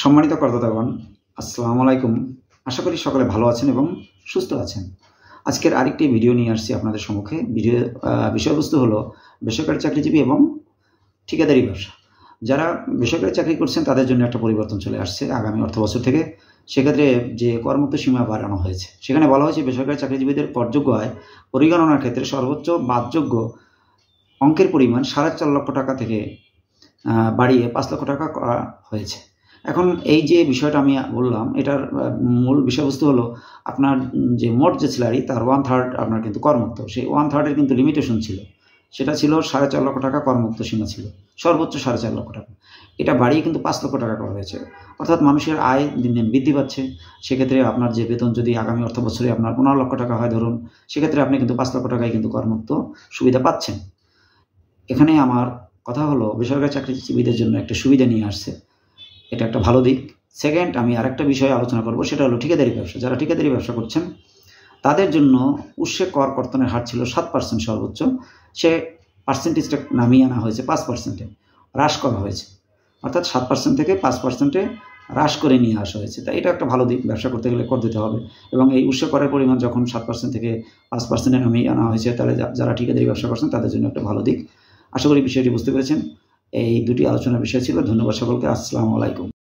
সম্মানিত করদাতাগণ, আসসালামু আলাইকুম। আশা করি সকলে ভালো আছেন এবং সুস্থ আছেন। আজকের আরেকটি ভিডিও নিয়ে আসছি আপনাদের সম্মুখে। বিষয়বস্তু হলো বেসরকারি চাকরিজীবী এবং ঠিকাদারি ব্যবসা। যারা বেসরকারি চাকরি করছেন তাদের জন্য একটা পরিবর্তন চলে আসছে আগামী অর্থবছর থেকে। সেক্ষেত্রে যে করমুক্ত সীমা বাড়ানো হয়েছে, সেখানে বলা হয়েছে বেসরকারি চাকরিজীবীদের করযোগ্য আয় পরিগণনার ক্ষেত্রে সর্বোচ্চ বাদযোগ্য অঙ্কের পরিমাণ 4.5 লক্ষ টাকা থেকে বাড়িয়ে 5 লক্ষ টাকা করা হয়েছে। এখন এই যে বিষয়টা আমি বললাম, এটার মূল বিষয়বস্তু হলো আপনার যে মোট যে স্যালারি তার 1/3 আপনার কিন্তু করমুক্ত। সেই 1/3 কিন্তু লিমিটেশন ছিল, সেটা ছিল 4.5 লক্ষ টাকা করমুক্ত সীমা ছিল, সর্বোচ্চ 4.5 লক্ষ টাকা। এটা বাড়িয়ে কিন্তু 5 লক্ষ টাকা করা হয়েছে। অর্থাৎ মানুষের আয় দিন দিন বৃদ্ধি পাচ্ছে। সেক্ষেত্রে আপনার যে বেতন যদি আগামী অর্থ বছরে আপনার 15 লক্ষ টাকা হয় ধরুন, সেক্ষেত্রে আপনি কিন্তু 5 লক্ষ টাকায় কিন্তু করমুক্ত সুবিধা পাচ্ছেন। এখানে আমার কথা হলো বেসরকারি চাকরিজীবীদের জন্য একটা সুবিধা নিয়ে আসছে, এটা একটা ভালো দিক। সেকেন্ড, আমি আরেকটা বিষয়ে আলোচনা করব, সেটা হলো ঠিকাদারি ব্যবসা। যারা ঠিকাদারি ব্যবসা করছেন তাদের জন্য উৎসে কর কর্তনের হার ছিল 7% সর্বোচ্চ, সে পার্সেন্টেজটা নামিয়ে আনা হয়েছে 5%-এ, হ্রাস করা হয়েছে। অর্থাৎ 7% থেকে 5%-এ হ্রাস করে নিয়ে আসা হয়েছে। তাই এটা একটা ভালো দিক। ব্যবসা করতে গেলে কর দিতে হবে, এবং এই উৎসে করের পরিমাণ যখন 7% থেকে 5%-এ নামিয়ে আনা হয়েছে, তাহলে যারা ঠিকাদারি ব্যবসা করছেন তাদের জন্য একটা ভালো দিক। আশা করি বিষয়টি বুঝতে পেরেছেন। এই দুটি আলোচনার বিষয় ছিল। ধন্যবাদ সকলকে। আসসালামু আলাইকুম।